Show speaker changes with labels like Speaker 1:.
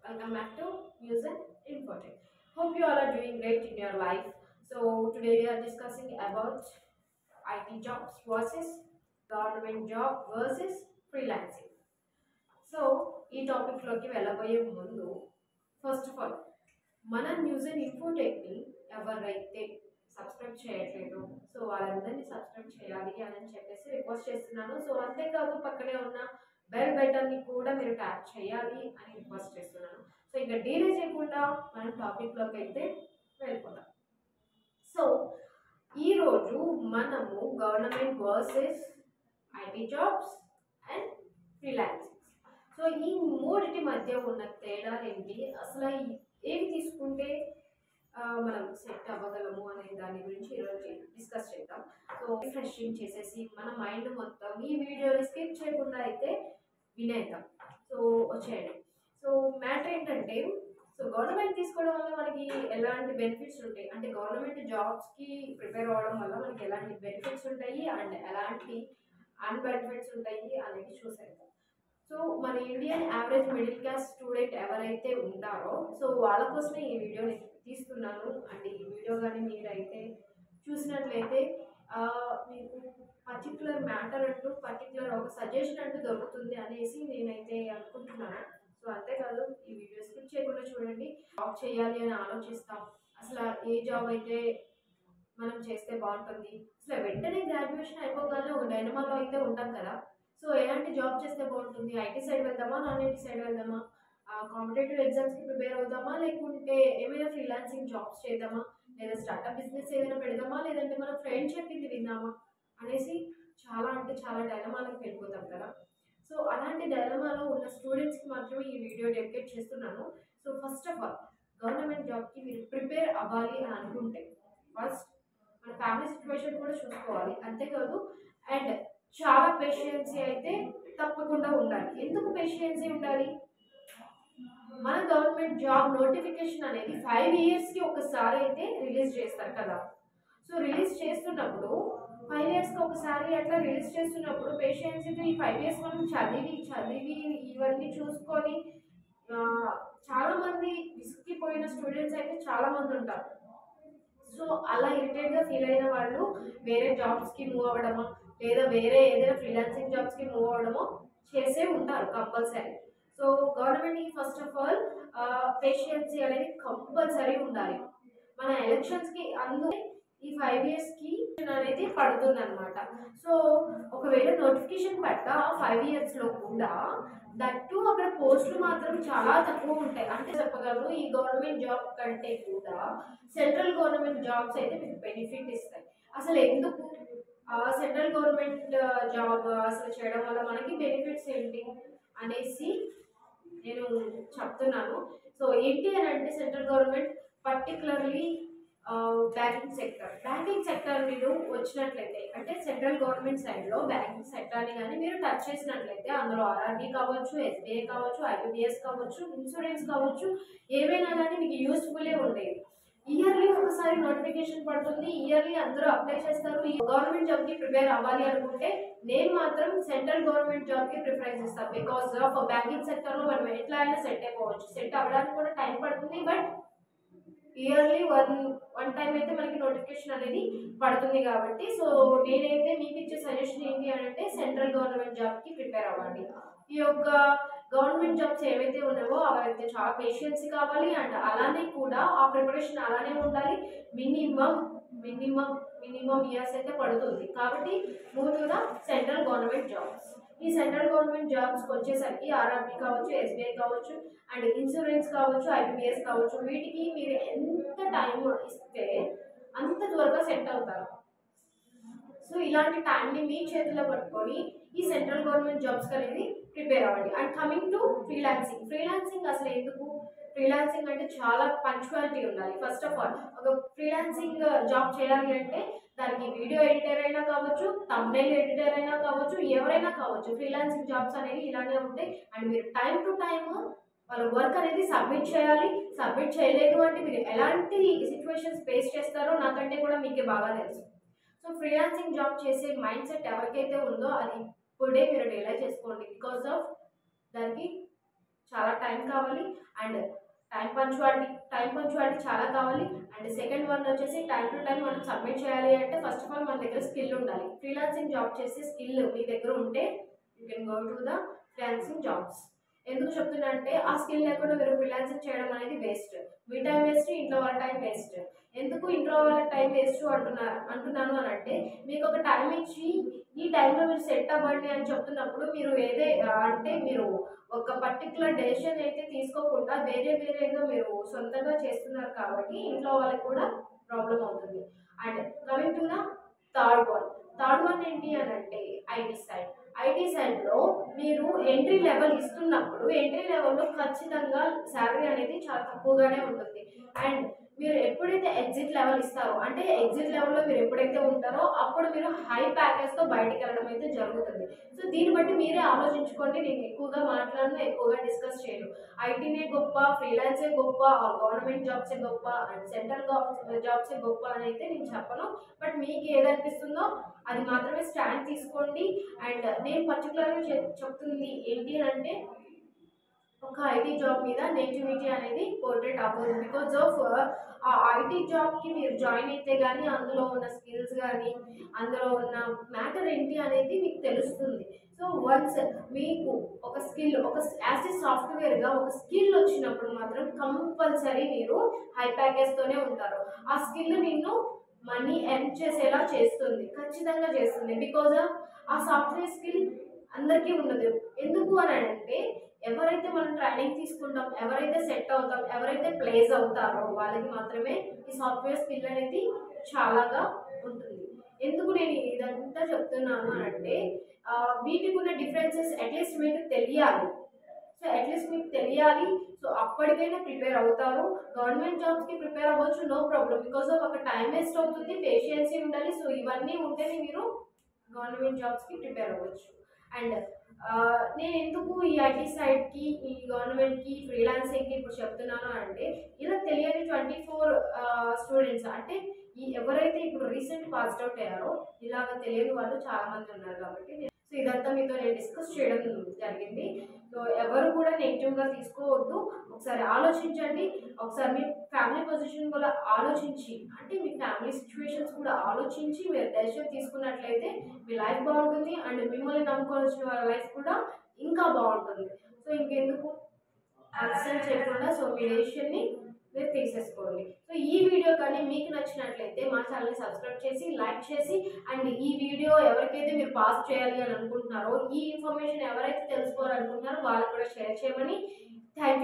Speaker 1: Welcome back to News and Infotech. Hope you all are doing great in your life. So today we are discussing about IT jobs versus government job versus freelancing. So ఈ టాపిక్లోకి వెళ్ళబోయే ముందు first of all మన news and ఇన్ఫోటెక్ని ఎవరైతే subscribe చేయట్లేదు so వాళ్ళందరినీ subscribe చేయాలి అని చెప్పేసి రిక్వెస్ట్ చేస్తున్నాను. సో అంతేకాదు పక్కనే ఉన్న బెల్ బటన్ని కూడా మీరు ట్యాప్ చేయాలి అని రిక్వెస్ట్ చేస్తున్నాను. సో ఇంకా డీలే చేయకుండా మనం టాపిక్లోకి అయితే వెళ్ళిపోతాం. సో ఈరోజు మనము government versus IT jobs and freelancing, so ఈ మూడిటి మధ్య ఉన్న తేడాలు ఏంటి, అసలు ఏవి తీసుకుంటే మనం సెట్ అవ్వగలము అనే దాని గురించి ఈరోజు డిస్కస్ చేద్దాం. సో రిఫ్రెషింగ్ చేసేసి మన మైండ్ మొత్తం ఈ వీడియోని స్కిప్ చేయకుండా అయితే వినేద్దాం. సో వచ్చేయండి. సో మ్యాటర్ ఏంటంటే, సో గవర్నమెంట్ తీసుకోవడం వల్ల మనకి ఎలాంటి బెనిఫిట్స్ ఉంటాయి అంటే గవర్నమెంట్ జాబ్స్కి ప్రిపేర్ అవ్వడం వల్ల మనకి ఎలాంటి బెనిఫిట్స్ ఉంటాయి అండ్ ఎలాంటి అన్బెనిఫిట్స్ ఉంటాయి అనేది చూసేద్దాం. సో మన Indian average middle class student ఎవరైతే ఉంటారో సో వాళ్ళ కోసమే ఈ వీడియోని తీస్తున్నాను. అండ్ ఈ వీడియో కానీ మీరైతే చూసినట్లయితే మీకు పర్టికులర్ మ్యాటర్ అంటూ పర్టికులర్ ఒక సజెషన్ అంటూ దొరుకుతుంది అనేసి నేనైతే అనుకుంటున్నాను. సో అంతేకాదు ఈ వీడియో స్కిప్ చేయకుండా చూడండి. జాబ్ చేయాలి అని ఆలోచిస్తాం, అసలు ఏ జాబ్ అయితే మనం చేస్తే బాగుంటుంది, అసలు వెంటనే గ్రాడ్యుయేషన్ అయిపోగానే ఒక డైనమాలో అయితే ఉంటాం కదా. సో ఎలాంటి జాబ్ చేస్తే బాగుంటుంది, ఐటీ సైడ్ వెళ్దామా నాన్ ఐటీ సైడ్ వెళ్దామా, కాంపిటేటివ్ ఎగ్జామ్స్కి ప్రిపేర్ అవుదామా లేకుంటే ఏమైనా ఫ్రీలాన్సింగ్ జాబ్స్ చేద్దామా లేదా స్టార్ట్అప్ బిజినెస్ ఏదైనా పెడదామా లేదంటే మన ఫ్రెండ్ చెప్పింది విందామా అనేసి చాలా అంటే చాలా డైలమాలకు వెళ్ళిపోతాం కదా. సో అలాంటి డైలమాలో ఉన్న స్టూడెంట్స్కి మాత్రమే ఈ వీడియో డెడికేట్ చేస్తున్నాను. So first of all government జాబ్కి మీరు ప్రిపేర్ అవ్వాలి అని అనుకుంటే ఫస్ట్ మన ఫ్యామిలీ సిచ్యువేషన్ కూడా చూసుకోవాలి. అంతేకాదు అండ్ చాలా పేషియన్సీ అయితే తప్పకుండా ఉండాలి. ఎందుకు పేషియన్సీ ఉండాలి, మన గవర్నమెంట్ జాబ్ నోటిఫికేషన్ అనేది 5 yearsకి ఒకసారి అయితే రిలీజ్ చేస్తారు కదా. సో రిలీజ్ చేస్తున్నప్పుడు 5 yearsకి ఒకసారి అట్లా రిలీజ్ చేస్తున్నప్పుడు పేషెన్సీతో ఈ 5 years మనం చదివి చదివి ఇవన్నీ చూసుకొని చాలామంది విసిగిపోయిన స్టూడెంట్స్ అయితే చాలామంది ఉంటారు. సో అలా ఇరిటేట్గా ఫీల్ అయిన వాళ్ళు వేరే జాబ్స్కి మూవ్ అవ్వడమో లేదా వేరే ఏదైనా ఫ్రీలాన్సింగ్ జాబ్స్కి మూవ్ అవ్వడమో చేసే ఉంటారు కంపల్సరీ. సో గవర్నమెంట్కి ఫస్ట్ ఆఫ్ ఆల్ పేషియన్సీ అనేది కంపల్సరీ ఉండాలి. మన ఎలక్షన్స్కి అందుకే ఈ 5 yearsకి అనేది పడుతుంది అనమాట. సో ఒకవేళ నోటిఫికేషన్ పడ్డ 5 yearsలో కూడా దట్టు అక్కడ పోస్టులు మాత్రం చాలా తక్కువ ఉంటాయి. అంటే చెప్పగలను ఈ గవర్నమెంట్ జాబ్ కంటే కూడా సెంట్రల్ గవర్నమెంట్ జాబ్స్ అయితే మీకు బెనిఫిట్ ఇస్తాయి. అసలు ఎందుకు సెంట్రల్ గవర్నమెంట్ జాబ్ అసలు చేయడం వల్ల మనకి బెనిఫిట్స్ ఏంటి అనేసి నేను చెప్తున్నాను. సో ఏంటి అని అంటే central government particularly banking sector మీరు వచ్చినట్లయితే అంటే సెంట్రల్ గవర్నమెంట్ సైడ్లో బ్యాంకింగ్ సెక్టర్ని కానీ మీరు టచ్ చేసినట్లయితే అందులో ఆర్ఆర్బీ కావచ్చు, ఎస్బీఐ కావచ్చు, ఐబీపీఎస్ కావచ్చు, ఇన్సూరెన్స్ కావచ్చు, ఏవైనా కానీ మీకు యూస్ఫుల్లే ఉండేది. ఇయర్లీ ఒకసారి నోటిఫికేషన్ పడుతుంది, ఇయర్లీ అందరూ అప్లై చేస్తారు. ఈ గవర్నమెంట్ జాబ్కి ప్రిపేర్ అవ్వాలి అనుకుంటే నేను మాత్రం సెంట్రల్ గవర్నమెంట్ జాబ్కి ప్రిఫరెన్స్ ఇస్తాను. బికాస్ ఆఫ్ బ్యాంకింగ్ సెక్టర్లో మనం ఎట్లా అయినా సెట్ అయిపోవచ్చు. సెట్ అవ్వడానికి కూడా టైం పడుతుంది, బట్ ఇయర్లీ వన్ టైం అయితే మనకి నోటిఫికేషన్ అనేది పడుతుంది కాబట్టి సో నేనైతే మీకు ఇచ్చే సజెషన్ ఏంటి అని అంటే సెంట్రల్ గవర్నమెంట్ జాబ్కి ప్రిపేర్ అవ్వండి. ఈ యొక్క గవర్నమెంట్ జాబ్స్ ఏవైతే ఉన్నావో అవైతే చాలా పేషియన్సీ కావాలి అండ్ అలానే కూడా ఆ ప్రిపరేషన్ అలానే ఉండాలి. మినిమం మినిమం మినిమం ఇయర్స్ అయితే పడుతుంది కాబట్టి ముందుగా సెంట్రల్ గవర్నమెంట్ జాబ్స్. ఈ సెంట్రల్ గవర్నమెంట్ జాబ్స్కి వచ్చేసరికి ఆర్ఆర్బీ కావచ్చు, ఎస్బీఐ కావచ్చు అండ్ ఇన్సూరెన్స్ కావచ్చు, ఐబీపీఎస్ కావచ్చు, వీటికి మీరు ఎంత టైం ఇస్తే అంత త్వరగా సెట్ అవుతారు. సో ఇలాంటి టైంని మీ చేతిలో పట్టుకొని ఈ సెంట్రల్ గవర్నమెంట్ జాబ్స్ అనేది ప్రిపేర్ అవ్వండి. అండ్ కమింగ్ టు ఫ్రీలాన్సింగ్ అసలు ఎందుకు, ఫ్రీలాన్సింగ్ అంటే చాలా పంచువాలిటీ ఉండాలి. ఫస్ట్ ఆఫ్ ఆల్ ఒక ఫ్రీలాన్సింగ్ జాబ్ చేయాలి అంటే దానికి వీడియో ఎడిటర్ అయినా కావచ్చు, థంబ్నెయిల్ ఎడిటర్ అయినా కావచ్చు, ఎవరైనా కావచ్చు. ఫ్రీలాన్సింగ్ జాబ్స్ అనేవి ఇలానే ఉంటాయి అండ్ మీరు టైం టు టైమ్ వాళ్ళ వర్క్ అనేది సబ్మిట్ చేయాలి. సబ్మిట్ చేయలేదు అంటే మీరు ఎలాంటి సిచ్యువేషన్స్ ఫేస్ చేస్తారో నాకంటే కూడా మీకే బాగా తెలుసు. సో ఫ్రీలాన్సింగ్ జాబ్ చేసే మైండ్ సెట్ ఎవరికైతే ఉందో అది ఇప్పుడే మీరు రియలైజ్ చేసుకోండి. బికాస్ ఆఫ్ దానికి చాలా టైం కావాలి, అండ్ టైం పంచువాలిటీ చాలా కావాలి. అండ్ సెకండ్ వన్ వచ్చేసి టైం టు టైం మనం సబ్మిట్ చేయాలి అంటే ఫస్ట్ ఆఫ్ ఆల్ మన దగ్గర స్కిల్ ఉండాలి. ఫ్రీలాన్సింగ్ జాబ్ చేసే స్కిల్ మీ దగ్గర ఉంటే you can go to the freelancing jobs. ఎందుకు చెప్తున్నా అంటే ఆ స్కిల్ లేకుండా మీరు ఫ్రీలాన్సింగ్ చేయడం అనేది వేస్ట్. మీ టైం వేస్ట్, ఇంట్లో వాళ్ళ టైం వేస్ట్. ఎందుకు ఇంట్లో వాళ్ళ టైం వేస్ట్ అంటున్నాను అని అంటే, మీకు ఒక టైం ఇచ్చి ఈ టైంలో మీరు సెట్ అవ్వండి అని చెప్తున్నప్పుడు మీరు అంటే మీరు ఒక పర్టికులర్ డెసిషన్ అయితే తీసుకోకుండా వేరేగా మీరు సొంతంగా చేస్తున్నారు కాబట్టి ఇంట్లో వాళ్ళకి కూడా ప్రాబ్లం అవుతుంది. And coming to the third one ఏంటి అని అంటే ఐటీ సైడ్లో మీరు ఎంట్రీ లెవెల్ ఇస్తున్నప్పుడు ఎంట్రీ లెవెల్లో ఖచ్చితంగా శాలరీ అనేది చాలా తక్కువగానే ఉంటుంది. అండ్ మీరు ఎప్పుడైతే ఎగ్జిట్ లెవెల్ ఇస్తారో అంటే ఎగ్జిట్ లెవెల్లో మీరు ఎప్పుడైతే ఉంటారో అప్పుడు మీరు హై ప్యాకేజ్తో బయటికి వెళ్ళడం అయితే జరుగుతుంది. సో దీన్ని బట్టి మీరే ఆలోచించుకోండి. నేను ఎక్కువగా మాట్లాడను, ఎక్కువగా డిస్కస్ చేయను. ఐటీనే గొప్ప, ఫ్రీలాన్సే గొప్ప, గవర్నమెంట్ జాబ్సే గొప్ప, అండ్ సెంట్రల్ జాబ్సే గొప్ప అని అయితే నేను చెప్పను. బట్ మీకు ఏదనిపిస్తుందో అది మాత్రమే స్టాండ్ తీసుకోండి. అండ్ నేను పర్టికులర్గా చెప్తుంది ఏంటి అంటే ఒక ఐటీ జాబ్ మీద నెగిటివిటీ అనేది పోర్ట్రేట్ అవ్వదు. బికాజ్ ఆఫ్ ఆ ఐటీ జాబ్కి మీరు జాయిన్ అయితే కానీ అందులో ఉన్న స్కిల్స్ కానీ అందులో ఉన్న మ్యాటర్ ఏంటి అనేది మీకు తెలుస్తుంది. సో వన్స్ మీకు ఒక స్కిల్ యాజ్ ఏ సాఫ్ట్వేర్గా ఒక స్కిల్ వచ్చినప్పుడు మాత్రం కంపల్సరీ మీరు హై ప్యాకేజ్తోనే ఉంటారు. ఆ స్కిల్ నిన్ను మనీ ఎర్న్ చేసేలా చేస్తుంది, ఖచ్చితంగా చేస్తుంది. బికాజ్ ఆఫ్ ఆ సాఫ్ట్వేర్ స్కిల్ అందరికీ ఉండదు. ఎందుకు అని అంటే ఎవరైతే మనం ట్రైనింగ్ తీసుకుంటాం, ఎవరైతే సెట్ అవుతాం, ఎవరైతే ప్లేస్ అవుతారో వాళ్ళకి మాత్రమే ఈ సాఫ్ట్వేర్ స్కిల్ అనేది చాలాగా ఉంటుంది. ఎందుకు నేను ఇదంతా చెప్తున్నాను అని అంటే వీటికి ఉన్న డిఫరెన్సెస్ అట్లీస్ట్ మీకు తెలియాలి. సో అప్పటికైనా ప్రిపేర్ అవుతారు. గవర్నమెంట్ జాబ్స్కి ప్రిపేర్ అవ్వచ్చు, నో ప్రాబ్లం. బికాస్ ఆఫ్ ఒక టైం వేస్ట్ అవుతుంది, పేషియన్సీ ఉండాలి. సో ఇవన్నీ ఉంటేనే మీరు గవర్నమెంట్ జాబ్స్కి ప్రిపేర్ అవ్వచ్చు. అండ్ నేను ఎందుకు ఈ ఐటీ సైడ్కి, ఈ గవర్నమెంట్కి, ఫ్రీలాన్సింగ్కి ఇప్పుడు చెప్తున్నాను అంటే ఇలా తెలియని 24 స్టూడెంట్స్ అంటే ఎవరైతే ఇప్పుడు రీసెంట్ పాస్డ్ అవుట్ అయ్యారో ఇలాగ తెలియని వాళ్ళు చాలామంది ఉన్నారు. కాబట్టి సో ఇదంతా మీతో నేను డిస్కస్ చేయడం జరిగింది. సో ఎవరు కూడా నెగిటివ్గా తీసుకోవద్దు. ఒకసారి ఆలోచించండి. ఒకసారి మీ ఫ్యామిలీ పొజిషన్ కూడా ఆలోచించి, అంటే మీ ఫ్యామిలీ సిచ్యువేషన్స్ కూడా ఆలోచించి మీరు డెసిషన్ తీసుకున్నట్లయితే మీ లైఫ్ బాగుంటుంది. అండ్ మిమ్మల్ని నమ్ముకొని వచ్చిన వాళ్ళ లైఫ్ కూడా ఇంకా బాగుంటుంది. సో ఇంకెందుకు అసలు చేయకుండా సో మీ డెసిషన్ని మీరు తీసేసుకోండి. సో ఈ వీడియో కానీ మీకు నచ్చినట్లయితే మా ఛానల్ని సబ్స్క్రైబ్ చేసి, లైక్ చేసి, అండ్ ఈ వీడియో ఎవరికైతే మీరు పాస్ చేయాలి అని అనుకుంటున్నారో, ఈ ఇన్ఫర్మేషన్ ఎవరైతే తెలుసుకోవాలనుకుంటున్నారో వాళ్ళకి కూడా షేర్ చేయమని. Thank you.